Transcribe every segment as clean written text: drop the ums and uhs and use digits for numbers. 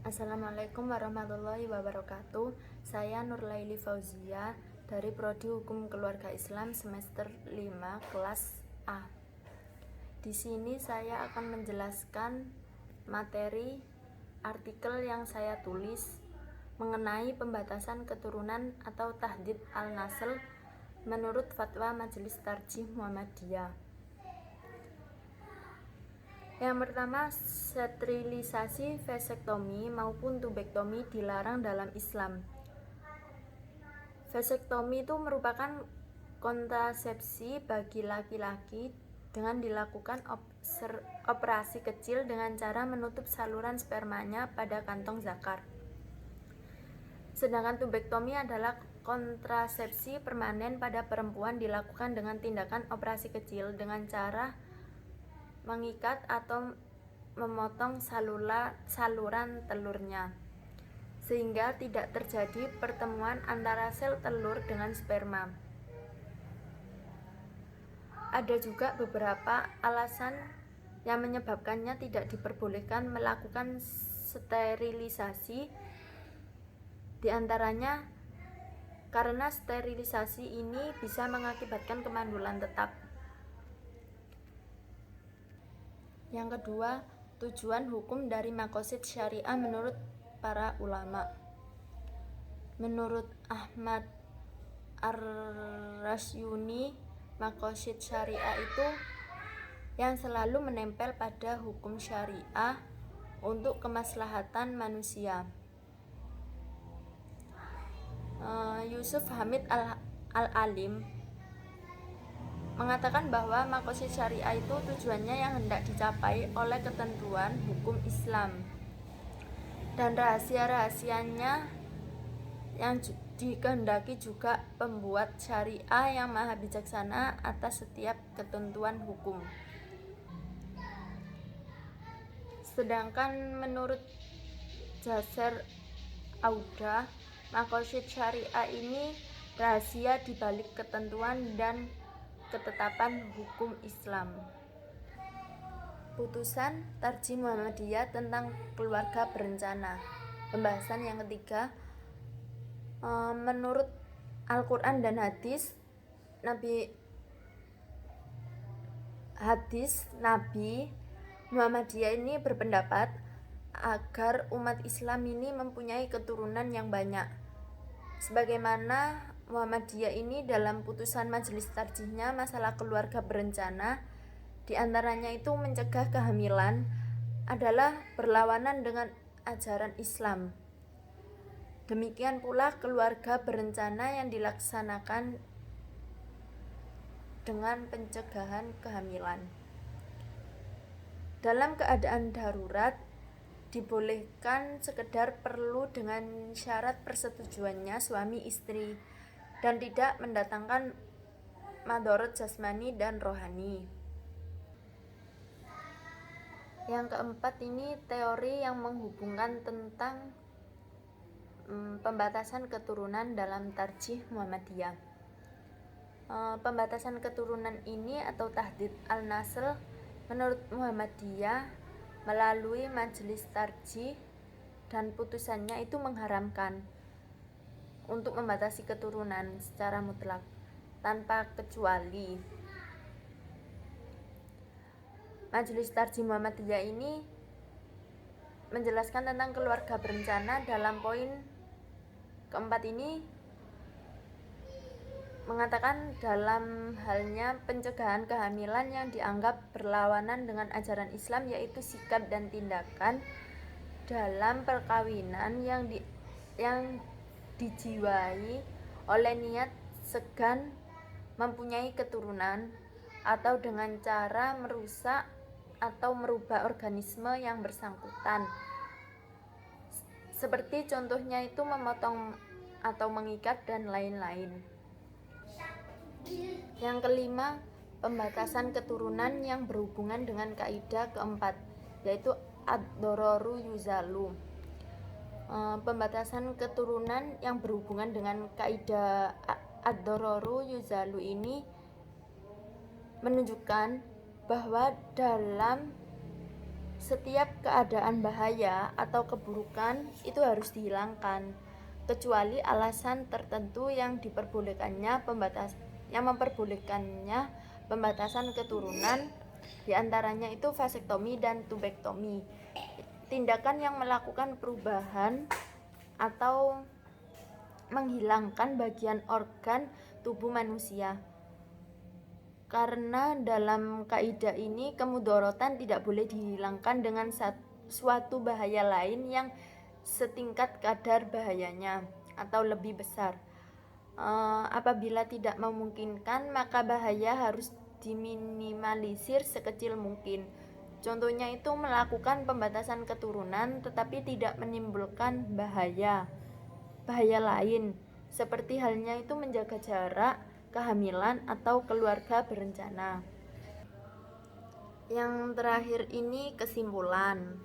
Assalamualaikum warahmatullahi wabarakatuh. Saya Nurlaili Fauzia dari Prodi Hukum Keluarga Islam semester 5 kelas A. Di sini saya akan menjelaskan materi artikel yang saya tulis mengenai pembatasan keturunan atau tahdid al-nasl menurut fatwa Majelis Tarjih Muhammadiyah. Yang pertama, sterilisasi, vasektomi maupun tubektomi dilarang dalam Islam. Vasektomi itu merupakan kontrasepsi bagi laki-laki dengan dilakukan operasi kecil dengan cara menutup saluran spermanya pada kantong zakar. Sedangkan tubektomi adalah kontrasepsi permanen pada perempuan dilakukan dengan tindakan operasi kecil dengan cara mengikat atau memotong saluran telurnya sehingga tidak terjadi pertemuan antara sel telur dengan sperma. Ada juga beberapa alasan yang menyebabkannya tidak diperbolehkan melakukan sterilisasi, di antaranya karena sterilisasi ini bisa mengakibatkan kemandulan tetap. Yang kedua, tujuan hukum dari maqasid syariah menurut para ulama. Menurut Ahmad Ar-Rasyuni, maqasid syariah itu yang selalu menempel pada hukum syariah untuk kemaslahatan manusia. Yusuf Hamid Al-Alim mengatakan bahwa maqasid syariah itu tujuannya yang hendak dicapai oleh ketentuan hukum Islam dan rahasia-rahasianya yang dikehendaki juga pembuat syariah yang maha bijaksana atas setiap ketentuan hukum. Sedangkan menurut Jasser Auda, maqasid syariah ini rahasia di balik ketentuan dan ketetapan hukum Islam. Putusan Tarjih Muhammadiyah tentang keluarga berencana. Pembahasan yang ketiga, menurut Al-Quran dan hadis Nabi Muhammadiyah ini berpendapat agar umat Islam ini mempunyai keturunan yang banyak. Sebagaimana Muhammadiyah ini dalam putusan majelis tarjihnya masalah keluarga berencana, di antaranya itu mencegah kehamilan adalah berlawanan dengan ajaran Islam. Demikian pula keluarga berencana yang dilaksanakan dengan pencegahan kehamilan. Dalam keadaan darurat dibolehkan sekedar perlu dengan syarat persetujuannya suami istri dan tidak mendatangkan madharat jasmani dan rohani. Yang keempat ini teori yang menghubungkan tentang pembatasan keturunan dalam Tarjih Muhammadiyah. Pembatasan keturunan ini atau tahdid al-nasl menurut Muhammadiyah melalui majelis tarjih dan putusannya itu mengharamkan untuk membatasi keturunan secara mutlak tanpa kecuali. Majelis Tarjih Muhammadiyah ini menjelaskan tentang keluarga berencana dalam poin keempat ini mengatakan dalam halnya pencegahan kehamilan yang dianggap berlawanan dengan ajaran Islam, yaitu sikap dan tindakan dalam perkawinan yang dijiwai oleh niat segan mempunyai keturunan atau dengan cara merusak atau merubah organisme yang bersangkutan, seperti contohnya itu memotong atau mengikat dan lain-lain. Yang kelima, pembatasan keturunan yang berhubungan dengan kaidah keempat, yaitu ad-dororu yuzalu. Pembatasan keturunan yang berhubungan dengan kaidah ad-dororu yuzalu ini menunjukkan bahwa dalam setiap keadaan bahaya atau keburukan itu harus dihilangkan, kecuali alasan tertentu yang memperbolehkannya pembatasan keturunan, diantaranya itu vasektomi dan tubektomi, tindakan yang melakukan perubahan atau menghilangkan bagian organ tubuh manusia. Karena dalam kaidah ini kemudorotan tidak boleh dihilangkan dengan suatu bahaya lain yang setingkat kadar bahayanya atau lebih besar. Apabila tidak memungkinkan, maka bahaya harus diminimalisir sekecil mungkin. Contohnya itu melakukan pembatasan keturunan tetapi tidak menimbulkan bahaya lain, seperti halnya itu menjaga jarak, kehamilan, atau keluarga berencana. Yang terakhir ini kesimpulan.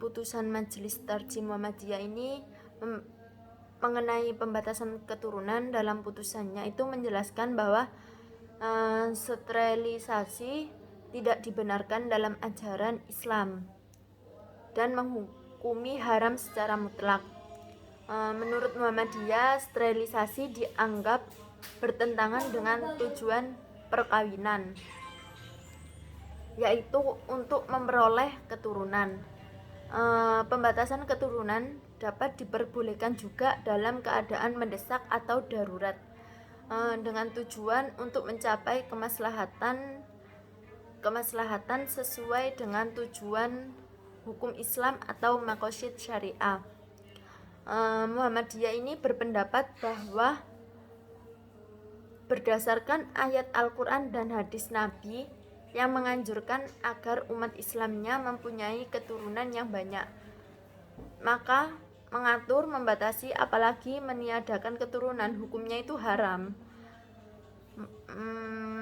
Putusan Majelis Tarjih Muhammadiyah ini mengenai pembatasan keturunan, dalam putusannya itu menjelaskan bahwa sterilisasi tidak dibenarkan dalam ajaran Islam dan menghukumi haram secara mutlak. Menurut Muhammadiyah, sterilisasi dianggap bertentangan dengan tujuan perkawinan, yaitu untuk memperoleh keturunan. Pembatasan keturunan dapat diperbolehkan juga dalam keadaan mendesak atau darurat, dengan tujuan untuk mencapai kemaslahatan sesuai dengan tujuan hukum Islam atau maqasid syariah. Muhammadiyah ini berpendapat bahwa berdasarkan ayat Al-Quran dan hadis Nabi yang menganjurkan agar umat Islamnya mempunyai keturunan yang banyak, maka mengatur, membatasi, apalagi meniadakan keturunan, hukumnya itu haram.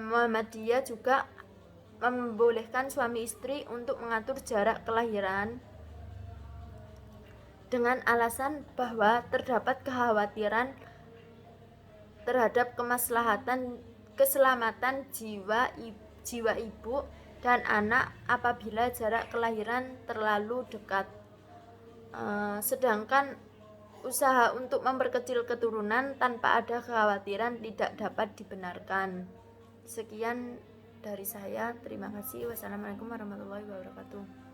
Muhammadiyah juga membolehkan suami istri untuk mengatur jarak kelahiran dengan alasan bahwa terdapat kekhawatiran terhadap keselamatan jiwa ibu dan anak apabila jarak kelahiran terlalu dekat. Sedangkan usaha untuk memperkecil keturunan tanpa ada kekhawatiran tidak dapat dibenarkan. Sekian dari saya, terima kasih. Wassalamualaikum warahmatullahi wabarakatuh.